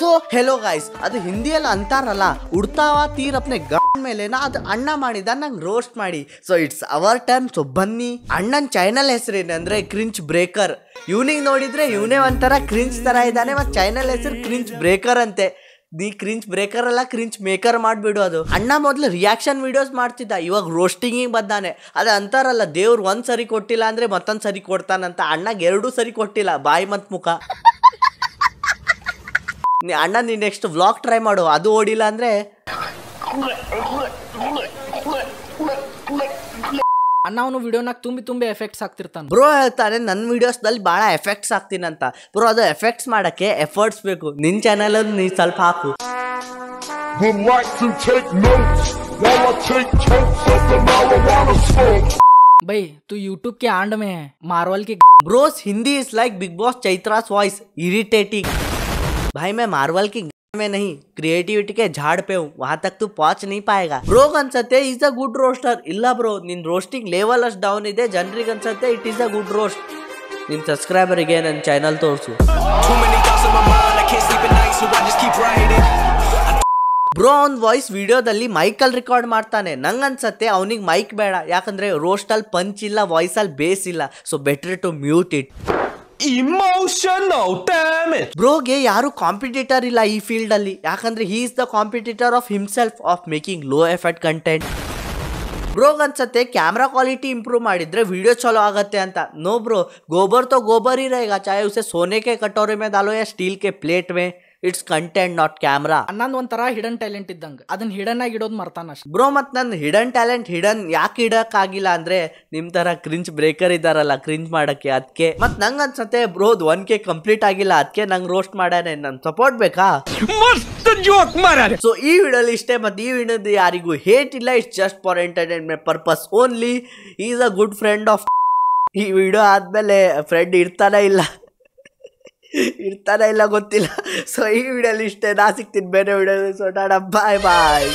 So hello guys, ಅದು ಹಿಂದಿಯಲ್ಲಿ ಅಂತಾರಲ್ಲ, ಉಡ್ತಾವ ತೀರ್ ಅಪ್ನೆ ಗಂಡ ಮೇಲೆನಾ ಅದು ಅಣ್ಣ ಮಾಡಿದ ನಂಗೆ ರೋಸ್ಟ್ ಮಾಡಿ. So it's hour turn. So ಬನ್ನಿ. ಅಣ್ಣನ ಚಾನಲ್ ಹೆಸರೇನಂದ್ರೆ ಕ್ರಿಂಚ್ ಬ್ರೇಕರ್. ಇವನಿಗೆ ನೋಡಿದ್ರೆ ಇವನೇ ಒಂಥರ ಕ್ರಿಂಚ್ ತರ ಇದ್ದಾನೆ, ಮತ್ತು ಚಾನಲ್ ಹೆಸರು ಕ್ರಿಂಚ್ ಬ್ರೇಕರ್ ಅಂತೆ. ನೀ ಕ್ರಿಂಚ್ ಬ್ರೇಕರ್ ಅಲ್ಲ, ಕ್ರಿಂಚ್ ಮೇಕರ್ ಮಾಡಿಬಿಡು. ಅದು ಅಣ್ಣ ಮೊದಲು ರಿಯಾಕ್ಷನ್ ವಿಡಿಯೋಸ್ ಮಾಡ್ತಿದ್ದ, ಇವಾಗ ರೋಸ್ಟಿಂಗಿಗೆ ಬಂದಾನೆ. ಅದು ಅಂತಾರಲ್ಲ, ದೇವ್ರು ಒಂದು ಸರಿ ಕೊಟ್ಟಿಲ್ಲ ಅಂದರೆ ಮತ್ತೊಂದು ಸರಿ ಕೊಡ್ತಾನಂತ. ಅಣ್ಣಗೆ 2 ಸರಿ ಕೊಟ್ಟಿಲ್ಲ, ಬಾಯಿ ಮತ್ತು ಮುಖ. ಅಣ್ಣ ನೀನು ನೆಕ್ಸ್ಟ್ ವ್ಲಾಗ್ ಟ್ರೈ ಮಾಡು, ಅದು ಓಡಿಲ್ಲ ಅಂದರೆ ಅಣ್ಣ ಅವನು ವಿಡಿಯೋನಾಗ ತುಂಬಿ ಎಫೆಕ್ಟ್ಸ್ ಆಗ್ತಿರ್ತಾನೆ. ಬ್ರೋ ಹೇಳ್ತಾನೆ ನನ್ನ ವಿಡಿಯೋಸ್ದಲ್ಲಿ ಭಾಳ ಎಫೆಕ್ಟ್ಸ್ ಆಗ್ತೀನಂತ. ಬ್ರೋ ಅದು ಎಫೆಕ್ಟ್ಸ್ ಮಾಡೋಕ್ಕೆ ಎಫರ್ಟ್ಸ್ ಬೇಕು. ನಿನ್ನ ಚಾನಲಲ್ಲಿ ನೀ ಸ್ವಲ್ಪ ಹಾಕು. भाई तू यूट्यूब के आंड में है, मार्वल की bros Hindi is like Bigg Boss Chaitra's voice, irritating. भाई मैं मार्वल की में नहीं, क्रिएटिविटी के झाड़ पे हूँ, वहां तक तू पहुंच नहीं पाएगा. ब्रो अನ್ಸತ್ತೆ ಈಸ್ ಅ ಗುಡ್ ರೋಸ್ಟರ್. ಇಲ್ಲ ಬ್ರೋ, ನಿನ್ ರೋಸ್ಟಿಂಗ್ ಲೆವೆಲ್ ಅಷ್ಟು ಡೌನ್ ಇದೆ. ಜನರಿಗೆ ಅನ್ಸತ್ತೆ it is a good roast. ನಿನ್ ಸಬ್ಸ್ಕ್ರೈಬರಿಗೆ ನನ್ನ ಚಾನಲ್ ತೋರಿಸು. ಬ್ರೋ ಅವ್ನ ವಾಯ್ಸ್ ವಿಡಿಯೋದಲ್ಲಿ ಮೈಕಲ್ಲಿ ರೆಕಾರ್ಡ್ ಮಾಡ್ತಾನೆ. ನಂಗನ್ಸತ್ತೆ ಅವನಿಗೆ ಮೈಕ್ ಬೇಡ, ಯಾಕಂದ್ರೆ ರೋಸ್ಟಲ್ಲಿ ಪಂಚ್ ಇಲ್ಲ, ವಾಯ್ಸಲ್ಲಿ ಬೇಸ್ ಇಲ್ಲ. So better to mute it. Emotional damage. ಬ್ರೋಗೆ ಯಾರು ಕಾಂಪಿಟೇಟರ್ ಇಲ್ಲ ಈ ಫೀಲ್ಡ್ ಅಲ್ಲಿ, ಯಾಕಂದ್ರೆ he is the competitor of himself of making low effect content. ಬ್ರೋಗ್ ಅನ್ಸತ್ತೆ ಕ್ಯಾಮ್ರಾ ಕ್ವಾಲಿಟಿ ಇಂಪ್ರೂವ್ ಮಾಡಿದ್ರೆ ವಿಡಿಯೋ ಚಲೋ ಆಗತ್ತೆ ಅಂತ. नो ब्रो, गोबर तो गोबर ही रहेगा, चाहे उसे सोने के कटोरे में डालो या स्टील के प्लेट में. It's content not camera. ಅನ್ನೊಂದು ಒಂಥರ ಹಿಡನ್ ಟ್ಯಾಲೆಂಟ್ ಇದ್ದಂಗೆ, ಅದನ್ನ ಹಿಡನ್ ಆಗಿ ಇಡೋದು ಮರ್ತಾನ ಅಷ್ಟೇ. ಬ್ರೋ ಮತ್ತು ನನ್ನ ಹಿಡನ್ ಟ್ಯಾಲೆಂಟ್ ಹಿಡನ್ ಯಾಕೆ ಇಡಕ್ಕಾಗಿಲ್ಲ ಅಂದ್ರೆ ನಿಮ್ಮ ಥರ ಕ್ರಿಂಚ್ ಬ್ರೇಕರ್ ಇದ್ದಾರಲ್ಲ ಕ್ರಿಂಚ್ ಮಾಡೋಕ್ಕೆ, ಅದಕ್ಕೆ. ಮತ್ತು ನಂಗೆ ಅನ್ಸತ್ತೆ ಬ್ರೋದ್ 1K ಕಂಪ್ಲೀಟ್ ಆಗಿಲ್ಲ, ಅದಕ್ಕೆ ನಂಗೆ ರೋಸ್ಟ್ ಮಾಡ್ಯಾನೆ. ನನ್ನ ಸಪೋರ್ಟ್ ಬೇಕಾ? ಸೊ ಈ ವಿಡಿಯೋಲಿ ಇಷ್ಟೇ. ಮತ್ತು ಈ ವಿಡಿಯೋದು ಯಾರಿಗೂ ಹೇಟ್ ಇಲ್ಲ, it's just for entertainment purpose only. Is a good friend of. ಈ ವಿಡಿಯೋ ಆದಮೇಲೆ ಫ್ರೆಂಡ್ ಇರ್ತಾನೆ ಇಲ್ಲ ಗೊತ್ತಿಲ್ಲ. ಸೊ ಈ ವಿಡಿಯೋಲಿ ಇಷ್ಟೇ. ನಾ ಸಿಗ್ತೀನಿ ಬೇರೆ ವಿಡಿಯೋ. ಸೊ ಟಾಟಾ, ಬಾಯ್ ಬಾಯ್.